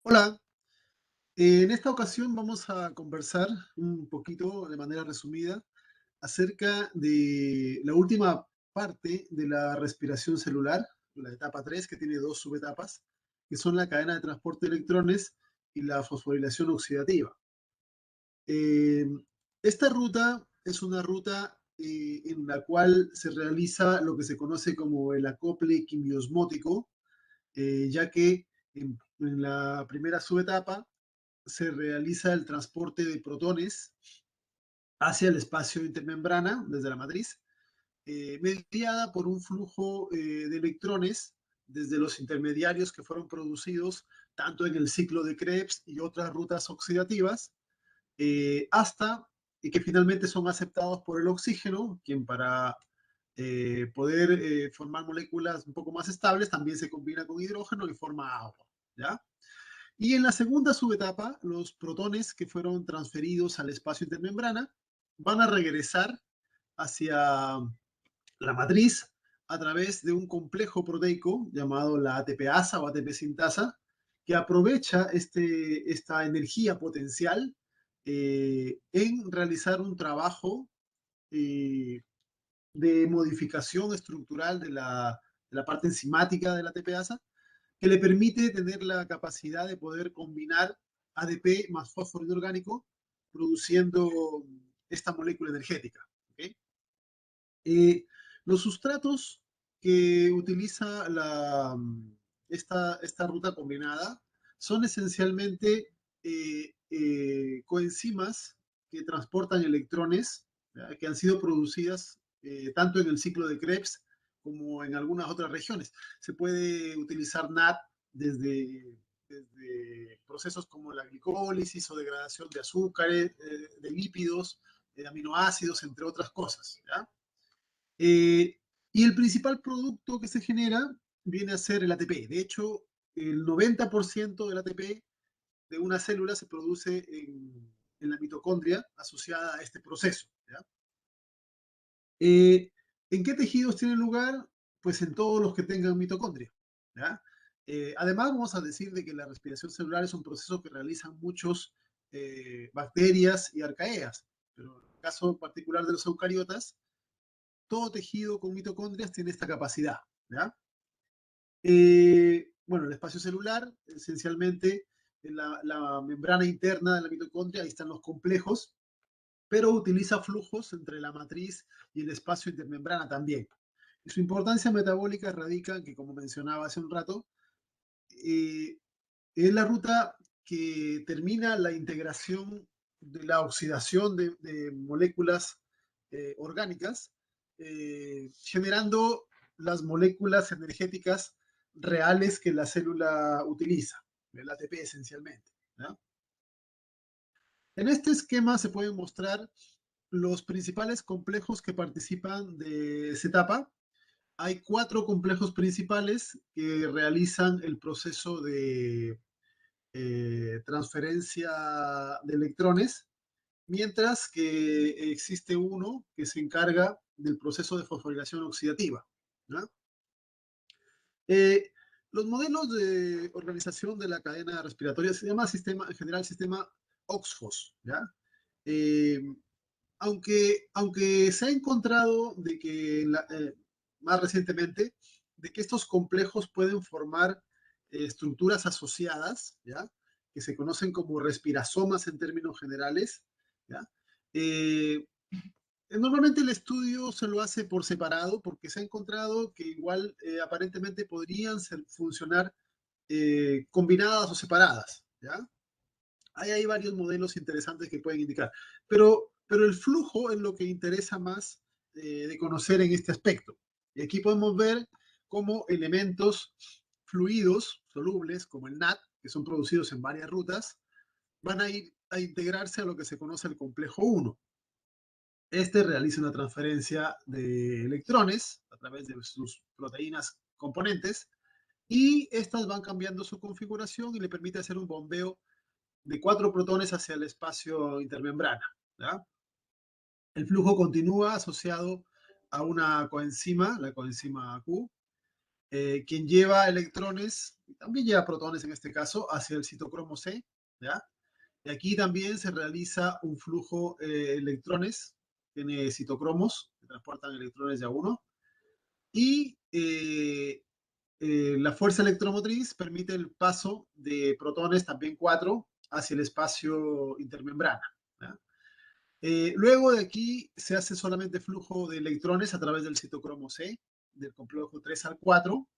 Hola, en esta ocasión vamos a conversar un poquito de manera resumida acerca de la última parte de la respiración celular, la etapa 3, que tiene dos subetapas, que son la cadena de transporte de electrones y la fosforilación oxidativa. Eh, Esta ruta es una ruta en la cual se realiza lo que se conoce como el acople quimiosmótico, ya que en la primera subetapa se realiza el transporte de protones hacia el espacio intermembrana desde la matriz, mediada por un flujo de electrones desde los intermediarios que fueron producidos tanto en el ciclo de Krebs y otras rutas oxidativas, hasta que finalmente son aceptados por el oxígeno, quien para poder formar moléculas un poco más estables también se combina con hidrógeno y forma agua, ¿ya? Y en la segunda subetapa, los protones que fueron transferidos al espacio intermembrana van a regresar hacia la matriz a través de un complejo proteico llamado la ATPasa o ATP sintasa, que aprovecha esta energía potencial en realizar un trabajo eh, de modificación estructural de la parte enzimática de la ATPasa, que le permite tener la capacidad de poder combinar ADP más fósforo inorgánico, produciendo esta molécula energética. ¿Okay? Los sustratos que utiliza esta ruta combinada son esencialmente coenzimas que transportan electrones, ¿ya? Que han sido producidas tanto en el ciclo de Krebs como en algunas otras regiones. Se puede utilizar NAT desde procesos como la glicólisis o degradación de azúcares, de lípidos, de aminoácidos, entre otras cosas, ¿ya? Eh, y el principal producto que se genera viene a ser el ATP. De hecho, el 90% del ATP de una célula se produce en la mitocondria asociada a este proceso, ¿ya? Eh, ¿En qué tejidos tiene lugar? Pues en todos los que tengan mitocondria, ¿ya? Además, vamos a decir de que la respiración celular es un proceso que realizan muchos bacterias y arcaeas, pero en el caso particular de los eucariotas, todo tejido con mitocondrias tiene esta capacidad, ¿ya? Bueno, el espacio celular, esencialmente, en la membrana interna de la mitocondria, ahí están los complejos, pero utiliza flujos entre la matriz y el espacio intermembrana también. Y su importancia metabólica radica en que, como mencionaba hace un rato, eh, es la ruta que termina la integración de la oxidación de moléculas orgánicas, generando las moléculas energéticas reales que la célula utiliza, el ATP esencialmente, ¿no? En este esquema se pueden mostrar los principales complejos que participan de esta etapa. Hay cuatro complejos principales que realizan el proceso de transferencia de electrones, mientras que existe uno que se encarga del proceso de fosforilación oxidativa, ¿no? Eh, los modelos de organización de la cadena respiratoria se llama sistema, en general, sistema OXFOS, ¿ya? Eh, aunque se ha encontrado de que más recientemente, de que estos complejos pueden formar estructuras asociadas, ¿ya? Que se conocen como respirasomas en términos generales, ¿ya? Eh, Normalmente el estudio se lo hace por separado porque se ha encontrado que igual aparentemente podrían funcionar combinadas o separadas, ¿ya? Hay varios modelos interesantes que pueden indicar, pero el flujo es lo que interesa más de conocer en este aspecto. Y aquí podemos ver cómo elementos fluidos solubles, como el NAT, que son producidos en varias rutas, van a ir a integrarse a lo que se conoce el complejo 1. Este realiza una transferencia de electrones a través de sus proteínas componentes y estas van cambiando su configuración y le permite hacer un bombeo de cuatro protones hacia el espacio intermembrana, ¿ya? El flujo continúa asociado a una coenzima, la coenzima Q, quien lleva electrones, también lleva protones en este caso, hacia el citocromo C, ¿ya? Y aquí también se realiza un flujo electrones, tiene citocromos que transportan electrones de a uno, y la fuerza electromotriz permite el paso de protones, también cuatro, hacia el espacio intermembrana, ¿ya? Luego de aquí se hace solamente flujo de electrones a través del citocromo C, del complejo 3 al 4,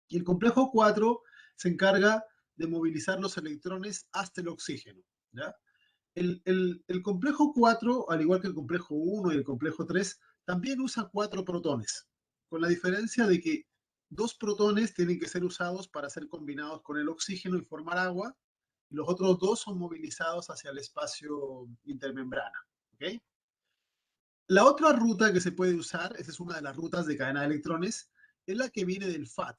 y el complejo 4 se encarga de movilizar los electrones hasta el oxígeno, ¿ya? El complejo 4, al igual que el complejo 1 y el complejo 3, también usa cuatro protones, con la diferencia de que dos protones tienen que ser usados para ser combinados con el oxígeno y formar agua, y los otros dos son movilizados hacia el espacio intermembrana. ¿Okay? La otra ruta que se puede usar, esa es una de las rutas de cadena de electrones, es la que viene del FAT,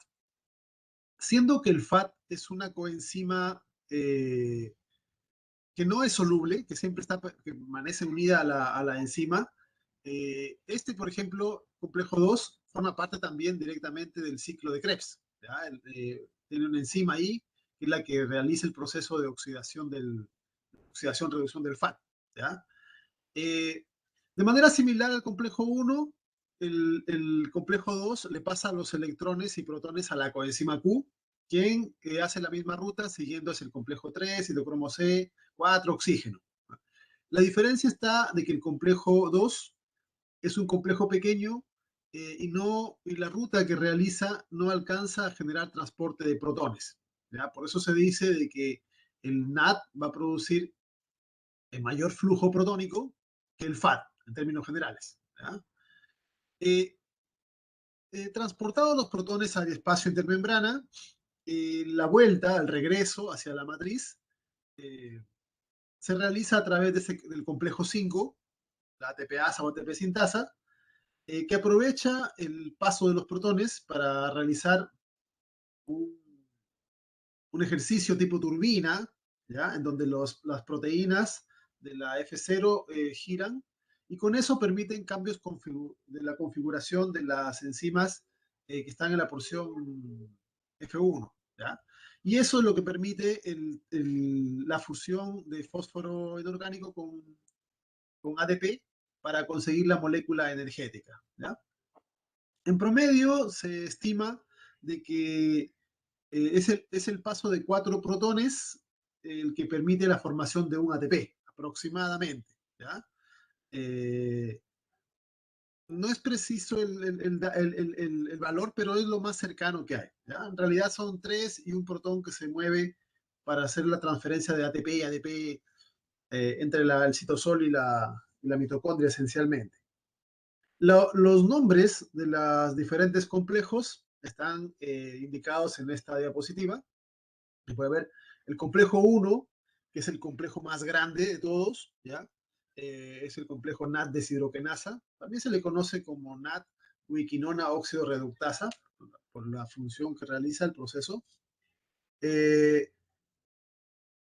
siendo que el FAT es una coenzima que no es soluble, que siempre está, que permanece unida a la enzima. Este, por ejemplo, complejo 2, forma parte también directamente del ciclo de Krebs. Tiene una enzima ahí, que es la que realiza el proceso de oxidación reducción del FAT. ¿Ya? Eh, de manera similar al complejo 1, el complejo 2 le pasa los electrones y protones a la coenzima Q, quien hace la misma ruta siguiendo hacia el complejo 3, citocromo C, 4, oxígeno. La diferencia está de que el complejo 2 es un complejo pequeño y la ruta que realiza no alcanza a generar transporte de protones. ¿Ya? Por eso se dice de que el NAT va a producir el mayor flujo protónico que el FAT, en términos generales. ¿Ya? Eh, transportados los protones al espacio intermembrana, la vuelta, el regreso hacia la matriz, eh, se realiza a través del complejo 5, la ATPasa o ATP sintasa, que aprovecha el paso de los protones para realizar un, un ejercicio tipo turbina, ¿ya? En donde las proteínas de la F0 giran y con eso permiten cambios de la configuración de las enzimas que están en la porción F1, ¿ya? Y eso es lo que permite la fusión de fósforo inorgánico con ADP para conseguir la molécula energética, ¿ya? En promedio se estima de que es el paso de cuatro protones el que permite la formación de un ATP, aproximadamente, ¿ya? Eh, no es preciso el valor, pero es lo más cercano que hay, ¿ya? En realidad son tres y un protón que se mueve para hacer la transferencia de ATP y ADP entre el citosol y la mitocondria esencialmente. Los nombres de los diferentes complejos están indicados en esta diapositiva. Se puede ver el complejo 1, que es el complejo más grande de todos, ¿ya? Es el complejo NAT deshidrogenasa. También se le conoce como NAT ubiquinona óxido reductasa, por la función que realiza el proceso. Eh,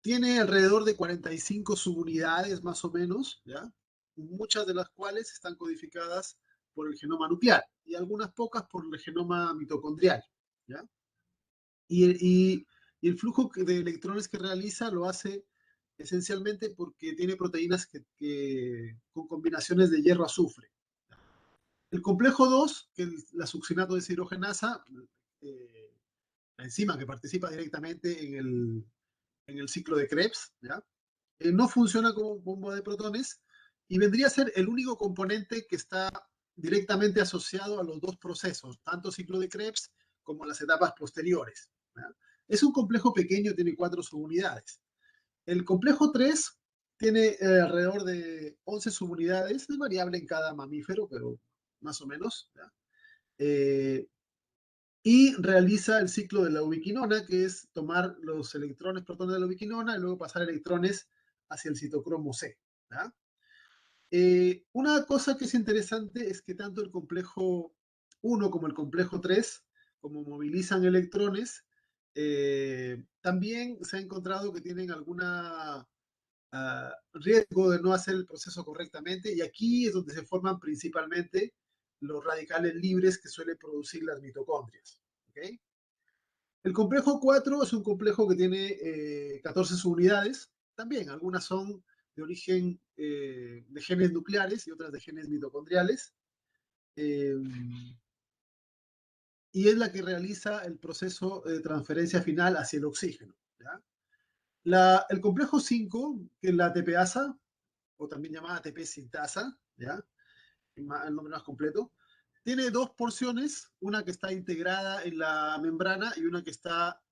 Tiene alrededor de 45 subunidades más o menos, ¿ya? Muchas de las cuales están codificadas por el genoma nuclear y algunas pocas por el genoma mitocondrial, ¿ya? Y el flujo de electrones que realiza lo hace esencialmente porque tiene proteínas con combinaciones de hierro-azufre. El complejo 2, que es la succinato deshidrogenasa, eh, la enzima que participa directamente en el ciclo de Krebs, ¿ya? No funciona como bomba de protones y vendría a ser el único componente que está directamente asociado a los dos procesos, tanto ciclo de Krebs como las etapas posteriores, ¿ya? Es un complejo pequeño, tiene cuatro subunidades. El complejo 3 tiene alrededor de 11 subunidades, es variable en cada mamífero, pero más o menos, ¿ya? Y realiza el ciclo de la ubiquinona, que es tomar los electrones, protones de la ubiquinona y luego pasar electrones hacia el citocromo C, ¿ya? Una cosa que es interesante es que tanto el complejo 1 como el complejo 3, como movilizan electrones, también se ha encontrado que tienen alguna riesgo de no hacer el proceso correctamente y aquí es donde se forman principalmente los radicales libres que suelen producir las mitocondrias, El complejo 4 es un complejo que tiene 14 subunidades. También algunas son de origen de genes nucleares y otras de genes mitocondriales. Eh, y es la que realiza el proceso de transferencia final hacia el oxígeno. ¿Ya? El complejo 5, que es la ATPasa, o también llamada ATP sintasa, ¿ya? El nombre más completo, tiene dos porciones, una que está integrada en la membrana y una que está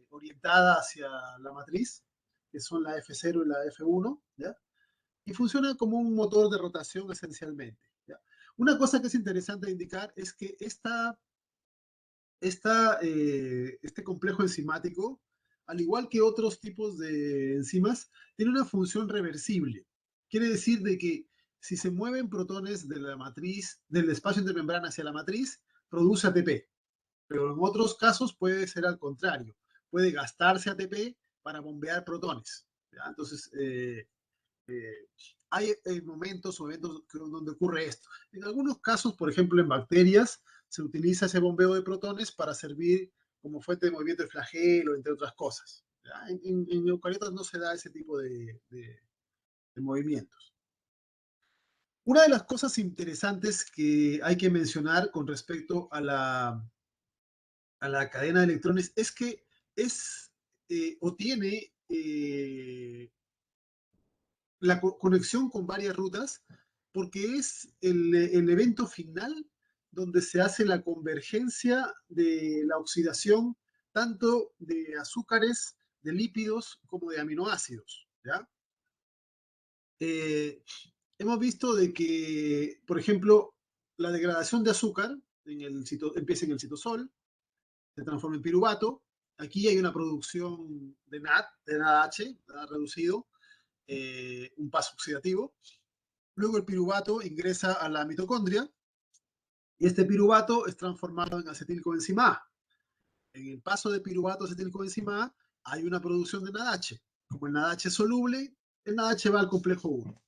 orientada hacia la matriz, que son la F0 y la F1, ¿ya? Y funciona como un motor de rotación esencialmente, ¿ya? Una cosa que es interesante indicar es que este complejo enzimático, al igual que otros tipos de enzimas, tiene una función reversible. Quiere decir de que si se mueven protones de la matriz, del espacio intermembrana hacia la matriz, produce ATP. Pero en otros casos puede ser al contrario. Puede gastarse ATP para bombear protones. ¿Ya? Entonces, eh, hay momentos o eventos donde ocurre esto. En algunos casos, por ejemplo, en bacterias, se utiliza ese bombeo de protones para servir como fuente de movimiento de flagelo, entre otras cosas. ¿Ya? En eucariotas no se da ese tipo de movimientos. Una de las cosas interesantes que hay que mencionar con respecto a la cadena de electrones es que es o tiene la conexión con varias rutas, porque es el evento final donde se hace la convergencia de la oxidación tanto de azúcares, de lípidos, como de aminoácidos. ¿Ya? Eh, hemos visto de que, por ejemplo, la degradación de azúcar empieza en el citosol, se transforma en piruvato. Aquí hay una producción de NAD, de NADH, NAD reducido, un paso oxidativo. Luego el piruvato ingresa a la mitocondria y este piruvato es transformado en acetilcoenzima A. En el paso de piruvato a acetilcoenzima A hay una producción de NADH. Como el NADH es soluble, el NADH va al complejo 1.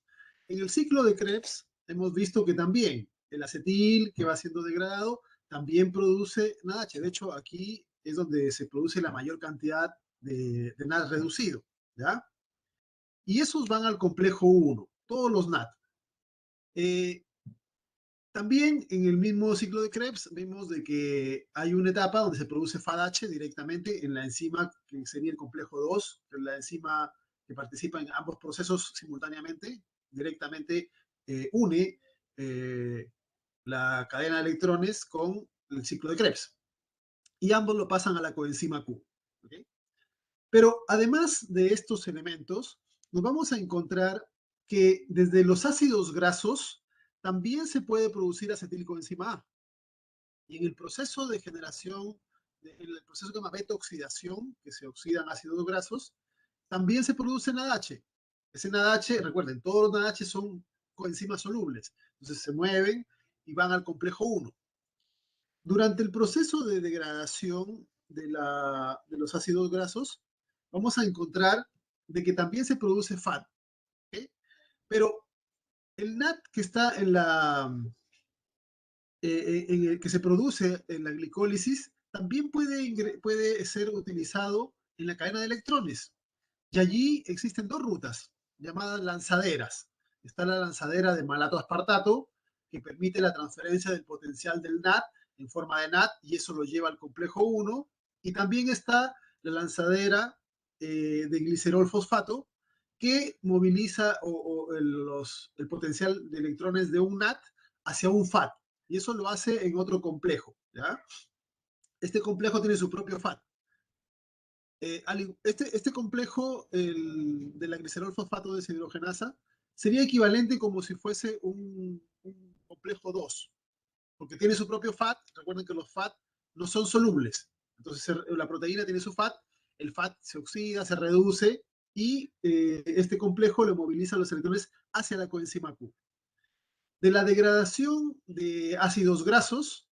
En el ciclo de Krebs hemos visto que también el acetil que va siendo degradado también produce NADH. De hecho, aquí es donde se produce la mayor cantidad de NAD reducido. ¿Ya? Y esos van al complejo 1, todos los NAD. Eh, También en el mismo ciclo de Krebs vemos de que hay una etapa donde se produce FADH directamente en la enzima que sería el complejo 2, que es la enzima que participa en ambos procesos simultáneamente, directamente une la cadena de electrones con el ciclo de Krebs. Y ambos lo pasan a la coenzima Q. ¿Okay? Pero además de estos elementos, nos vamos a encontrar que desde los ácidos grasos también se puede producir acetilcoenzima A. Y en el proceso de generación, en el proceso que se llama beta-oxidación, que se oxidan ácidos grasos, también se produce NADH. Ese NADH, recuerden, todos los NADH son coenzimas solubles. Entonces se mueven y van al complejo 1. Durante el proceso de degradación de los ácidos grasos, vamos a encontrar de que también se produce FAT. ¿Okay? Pero el NAT que está en el que se produce en la glicólisis también puede ser utilizado en la cadena de electrones. Y allí existen dos rutas llamadas lanzaderas. Está la lanzadera de malato aspartato, que permite la transferencia del potencial del NAT en forma de NAT, y eso lo lleva al complejo 1. Y también está la lanzadera de glicerol fosfato, que moviliza el potencial de electrones de un NAT hacia un FAT. Y eso lo hace en otro complejo. ¿Ya? Este complejo tiene su propio FAT. Este complejo de la glicerol fosfato deshidrogenasa sería equivalente como si fuese un complejo 2, porque tiene su propio FAT. Recuerden que los FAT no son solubles. Entonces la proteína tiene su FAT, el FAT se oxida, se reduce y este complejo le moviliza los electrones hacia la coenzima Q. De la degradación de ácidos grasos,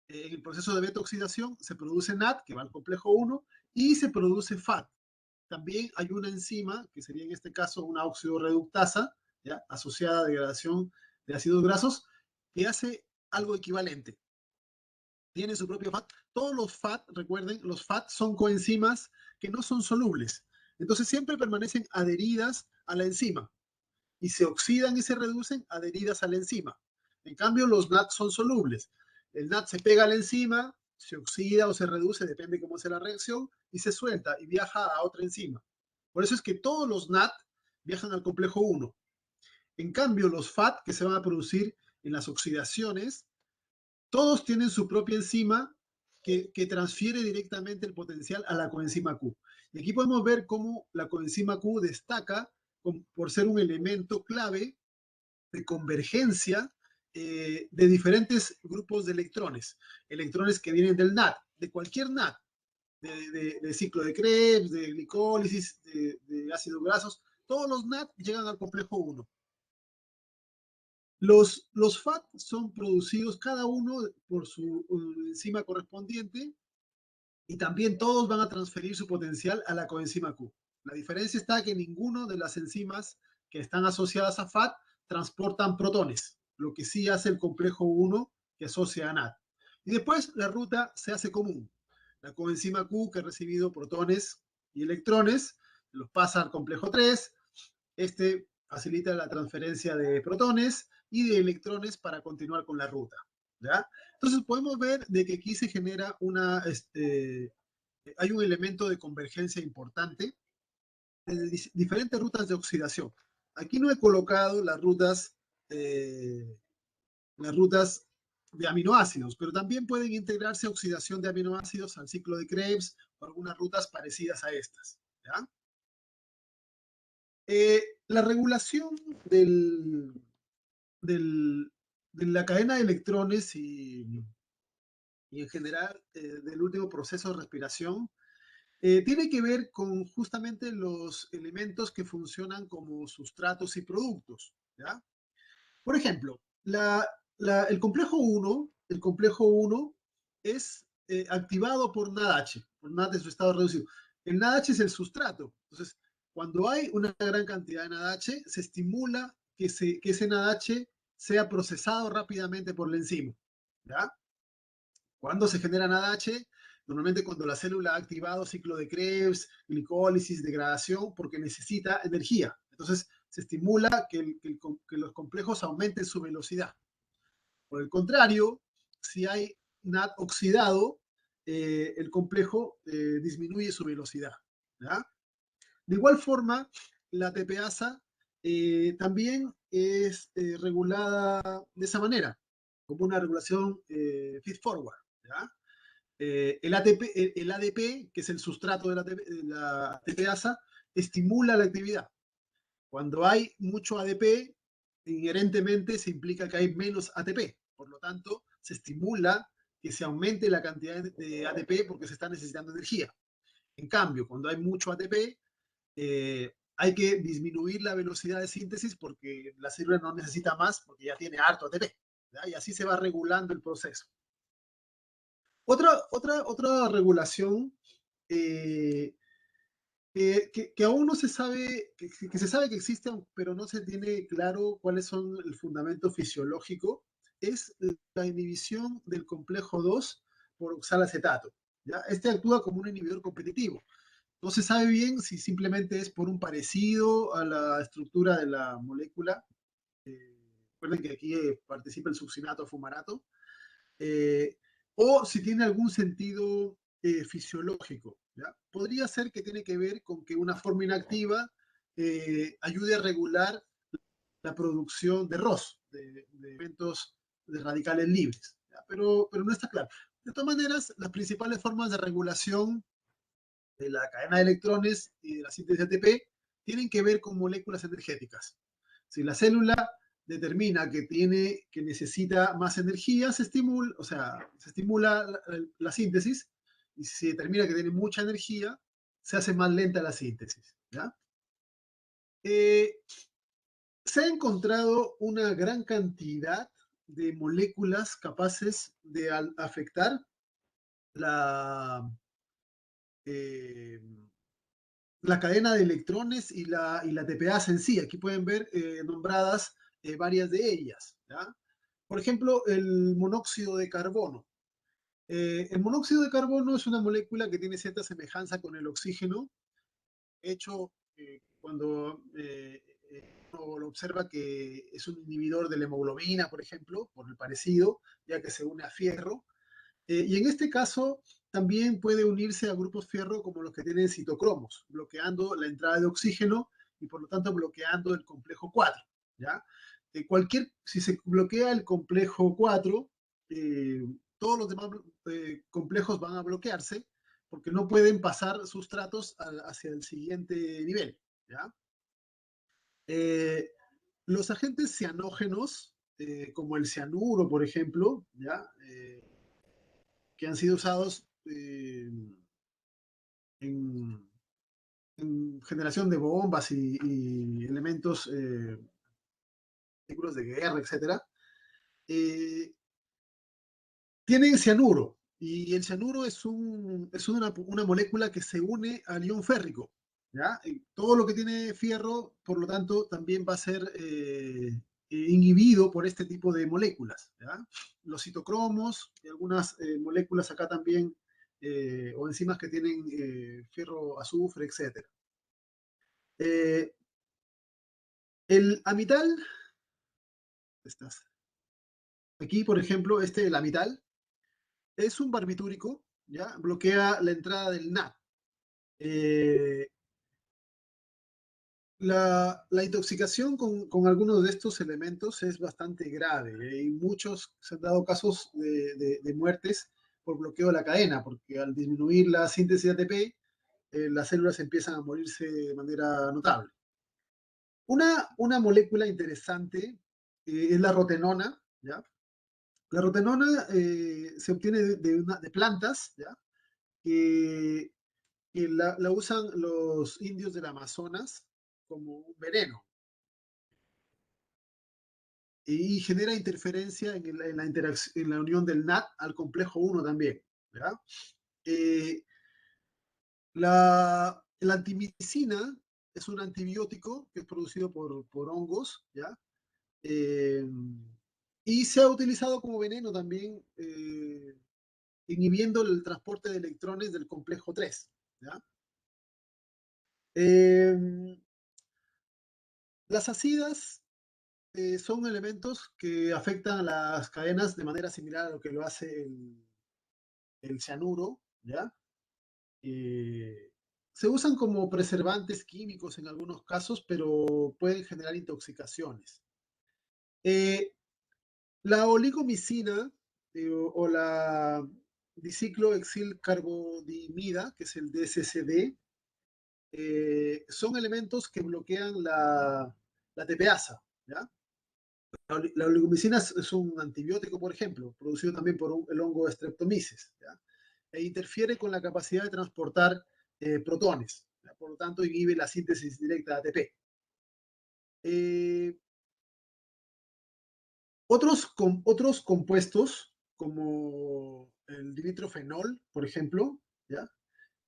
en el proceso de beta-oxidación se produce NAT, que va al complejo 1, y se produce FAT. También hay una enzima, que sería en este caso una oxidorreductasa, ¿ya? Asociada a degradación de ácidos grasos, que hace algo equivalente. tienen su propio FAT. Todos los FAT, recuerden, los FAT son coenzimas que no son solubles. Entonces siempre permanecen adheridas a la enzima y se oxidan y se reducen adheridas a la enzima. En cambio, los NAT son solubles. El NAT se pega a la enzima, se oxida o se reduce, depende cómo sea la reacción, y se suelta y viaja a otra enzima. Por eso es que todos los NAT viajan al complejo 1. En cambio, los FAT que se van a producir en las oxidaciones, todos tienen su propia enzima que transfiere directamente el potencial a la coenzima Q. Y aquí podemos ver cómo la coenzima Q destaca por ser un elemento clave de convergencia de diferentes grupos de electrones. Electrones que vienen del NAT, de cualquier NAT, de ciclo de Krebs, de glicólisis, de ácidos grasos. Todos los NAT llegan al complejo 1. Los FAT son producidos cada uno por su enzima correspondiente y también todos van a transferir su potencial a la coenzima Q. La diferencia está que ninguno de las enzimas que están asociadas a FAT transportan protones, lo que sí hace el complejo 1 que asocia a NAT. Y después la ruta se hace común. La coenzima Q que ha recibido protones y electrones los pasa al complejo 3. Este facilita la transferencia de protones y de electrones para continuar con la ruta. ¿Ya? Entonces podemos ver de que aquí se genera hay un elemento de convergencia importante de diferentes rutas de oxidación. Aquí no he colocado las rutas de aminoácidos, pero también pueden integrarse oxidación de aminoácidos al ciclo de Krebs o algunas rutas parecidas a estas. ¿Ya? La regulación del, de la cadena de electrones y en general del último proceso de respiración tiene que ver con justamente los elementos que funcionan como sustratos y productos. ¿Ya? Por ejemplo, el complejo 1 es activado por NADH, por NAD en su estado reducido. El NADH es el sustrato. Entonces, cuando hay una gran cantidad de NADH, se estimula que ese NADH sea procesado rápidamente por la enzima. ¿Ya? ¿Cuándo se genera NADH? Normalmente cuando la célula ha activado ciclo de Krebs, glicólisis, degradación, porque necesita energía. Entonces se estimula que los complejos aumenten su velocidad. Por el contrario, si hay NAD oxidado, el complejo disminuye su velocidad. ¿Ya? De igual forma, la TPasa también es regulada de esa manera, como una regulación feed-forward. ¿Ya? El ADP, que es el sustrato de la TPasa, estimula la actividad. Cuando hay mucho ADP, inherentemente se implica que hay menos ATP. Por lo tanto, se estimula que se aumente la cantidad de ATP porque se está necesitando energía. En cambio, cuando hay mucho ATP, hay que disminuir la velocidad de síntesis porque la célula no necesita más porque ya tiene harto ATP. ¿Ya? Y así se va regulando el proceso. Otra regulación eh, que aún no se sabe, que se sabe que existe, pero no se tiene claro cuáles son el fundamento fisiológico, es la inhibición del complejo 2 por oxalacetato. ¿Ya? Este actúa como un inhibidor competitivo. No se sabe bien si simplemente es por un parecido a la estructura de la molécula. Recuerden que aquí participa el succinato fumarato. Eh, o si tiene algún sentido fisiológico. ¿Ya? Podría ser que tiene que ver con que una forma inactiva ayude a regular la producción de ROS, de elementos de radicales libres, ¿ya? Pero no está claro. De todas maneras, las principales formas de regulación de la cadena de electrones y de la síntesis de ATP tienen que ver con moléculas energéticas. Si la célula determina que necesita más energía, se estimula la síntesis, y si se determina que tiene mucha energía, se hace más lenta la síntesis. ¿Ya? Eh, Se ha encontrado una gran cantidad de moléculas capaces de afectar la, eh, la cadena de electrones y la TPasa en sí. Aquí pueden ver nombradas varias de ellas. ¿Ya? Por ejemplo, el monóxido de carbono. El monóxido de carbono es una molécula que tiene cierta semejanza con el oxígeno. De hecho, cuando uno lo observa que es un inhibidor de la hemoglobina, por ejemplo, por el parecido, ya que se une a fierro. Y en este caso también puede unirse a grupos fierro como los que tienen citocromos, bloqueando la entrada de oxígeno y por lo tanto bloqueando el complejo 4. ¿Ya? Si se bloquea el complejo 4, todos los demás complejos van a bloquearse porque no pueden pasar sustratos hacia el siguiente nivel. ¿Ya? Eh, los agentes cianógenos, como el cianuro, por ejemplo, ¿ya? Que han sido usados en, en, generación de bombas y elementos, vehículos de guerra, etcétera, eh, tienen cianuro. Y el cianuro es una molécula que se une al ion férrico. ¿Ya? Y todo lo que tiene fierro, por lo tanto, también va a ser inhibido por este tipo de moléculas. ¿Ya? Los citocromos y algunas moléculas acá también, o enzimas que tienen fierro, azufre, etc. El amital, estas, aquí por ejemplo, el amital, es un barbitúrico, ¿ya? Bloquea la entrada del NAD. Eh, la intoxicación con algunos de estos elementos es bastante grave, y muchos se han dado casos de muertes por bloqueo de la cadena, porque al disminuir la síntesis de ATP, las células empiezan a morirse de manera notable. Una molécula interesante es la rotenona, ¿ya? La rotenona se obtiene de plantas, ¿ya? Que, que la usan los indios del Amazonas como un veneno y genera interferencia en la unión del NAD al complejo 1 también. ¿Ya? Eh, la antimicina es un antibiótico que es producido por hongos, ¿ya? Eh, y se ha utilizado como veneno también, inhibiendo el transporte de electrones del complejo 3. ¿Ya? Eh, las acidas son elementos que afectan a las cadenas de manera similar a lo que lo hace el cianuro, ¿ya? Eh, se usan como preservantes químicos en algunos casos, pero pueden generar intoxicaciones. Eh, la oligomicina o la diciclohexilcarbonidimida, que es el DSCD, son elementos que bloquean la tepeasa, ¿ya? La oligomicina es un antibiótico, por ejemplo, producido también por el hongo Streptomyces, ¿ya? E interfiere con la capacidad de transportar protones, ¿ya? Por lo tanto inhibe la síntesis directa de ATP. Eh, otros compuestos, como el dinitrofenol, por ejemplo, ¿ya?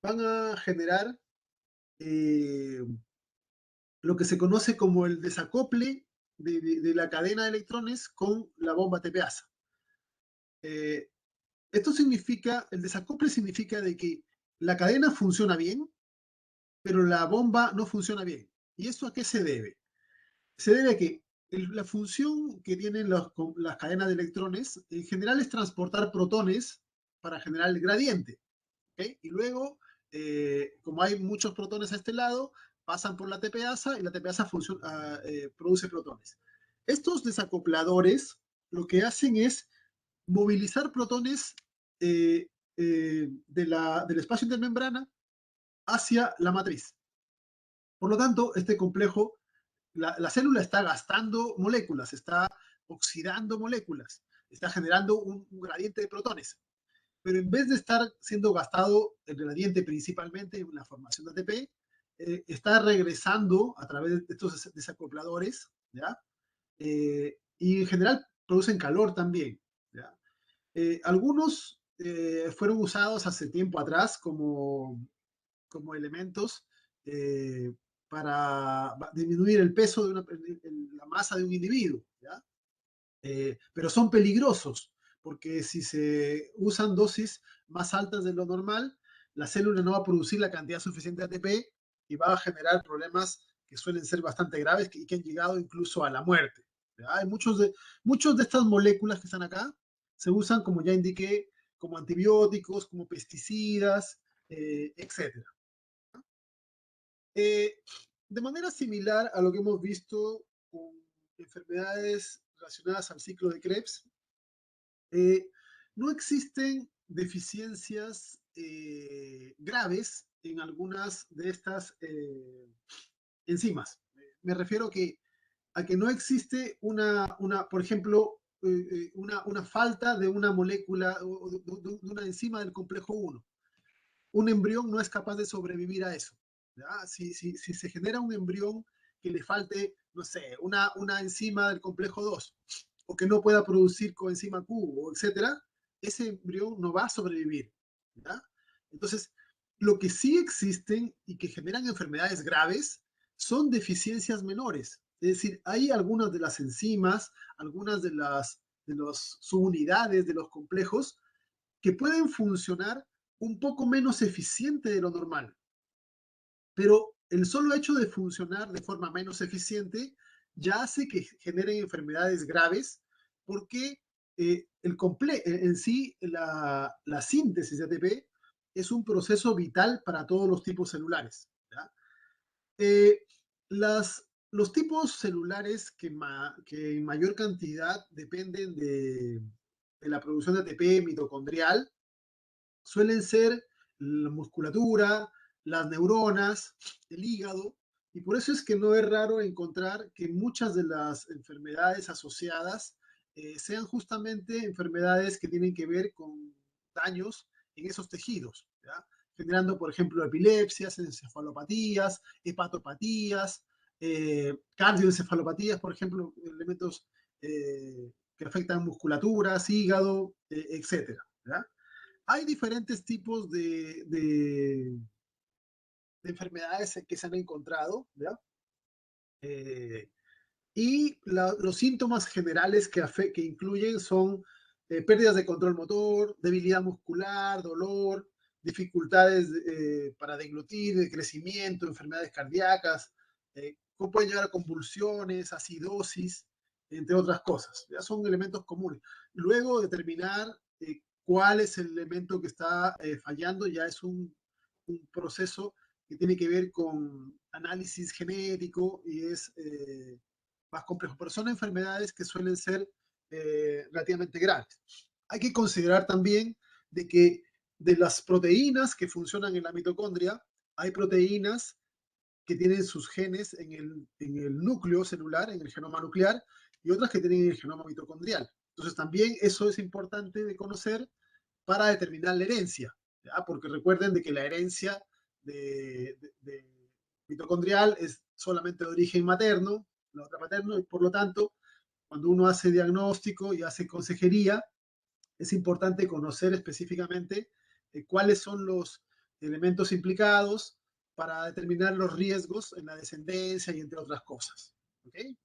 Van a generar eh, lo que se conoce como el desacople de la cadena de electrones con la bomba TPasa. Eh, Esto significa, el desacople significa de que la cadena funciona bien, pero la bomba no funciona bien. ¿Y eso a qué se debe? Se debe a que la función que tienen las cadenas de electrones en general es transportar protones para generar el gradiente. ¿Okay? Y luego, como hay muchos protones a este lado, pasan por la TPasa y la TPasa produce protones. Estos desacopladores lo que hacen es movilizar protones eh, del espacio intermembrana hacia la matriz. Por lo tanto, este complejo, la célula está gastando moléculas, está oxidando moléculas, está generando un gradiente de protones. Pero en vez de estar siendo gastado el gradiente principalmente en la formación de ATP, está regresando a través de estos desacopladores, ¿ya? Y en general producen calor también, ¿ya? Algunos fueron usados hace tiempo atrás como elementos eh, para disminuir el peso la masa de un individuo, ¿ya? Pero son peligrosos porque si se usan dosis más altas de lo normal, la célula no va a producir la cantidad suficiente de ATP y va a generar problemas que suelen ser bastante graves y que han llegado incluso a la muerte. Hay muchos de estas moléculas que están acá se usan, como ya indiqué, como antibióticos, como pesticidas, etc. Eh, de manera similar a lo que hemos visto con enfermedades relacionadas al ciclo de Krebs, eh, no existen deficiencias graves en algunas de estas enzimas. Me refiero a que no existe por ejemplo, una falta de una molécula o de una enzima del complejo 1. Un embrión no es capaz de sobrevivir a eso. Si se genera un embrión que le falte, no sé, una enzima del complejo 2 o que no pueda producir coenzima Q, o etcétera, ese embrión no va a sobrevivir. ¿Ya? Entonces, lo que sí existen y que generan enfermedades graves son deficiencias menores. Es decir, hay algunas de las enzimas, algunas de las subunidades de los complejos que pueden funcionar un poco menos eficiente de lo normal. Pero el solo hecho de funcionar de forma menos eficiente ya hace que generen enfermedades graves porque en sí la síntesis de ATP es un proceso vital para todos los tipos celulares. ¿Ya? Eh, los tipos celulares que en mayor cantidad dependen de la producción de ATP mitocondrial suelen ser la musculatura, las neuronas, el hígado, y por eso es que no es raro encontrar que muchas de las enfermedades asociadas sean justamente enfermedades que tienen que ver con daños en esos tejidos, ¿ya? Generando, por ejemplo, epilepsias, encefalopatías, hepatopatías, cardioencefalopatías, por ejemplo, elementos que afectan musculaturas, hígado, etcétera. ¿Ya? Hay diferentes tipos de enfermedades que se han encontrado, ¿ya? Y los síntomas generales que incluyen son pérdidas de control motor, debilidad muscular, dolor, dificultades para deglutir, de crecimiento, enfermedades cardíacas, pueden llegar a convulsiones, acidosis, entre otras cosas. Ya son elementos comunes. Luego determinar cuál es el elemento que está fallando ya es un proceso que tiene que ver con análisis genético y es más complejo, pero son enfermedades que suelen ser relativamente graves. Hay que considerar también de que de las proteínas que funcionan en la mitocondria, hay proteínas que tienen sus genes en el núcleo celular, en el genoma nuclear, y otras que tienen en el genoma mitocondrial. Entonces también eso es importante de conocer para determinar la herencia, ¿ya? Porque recuerden de que la herencia de mitocondrial es solamente de origen materno, la otra paterno, y por lo tanto, cuando uno hace diagnóstico y hace consejería, es importante conocer específicamente cuáles son los elementos implicados para determinar los riesgos en la descendencia y entre otras cosas. ¿Okay?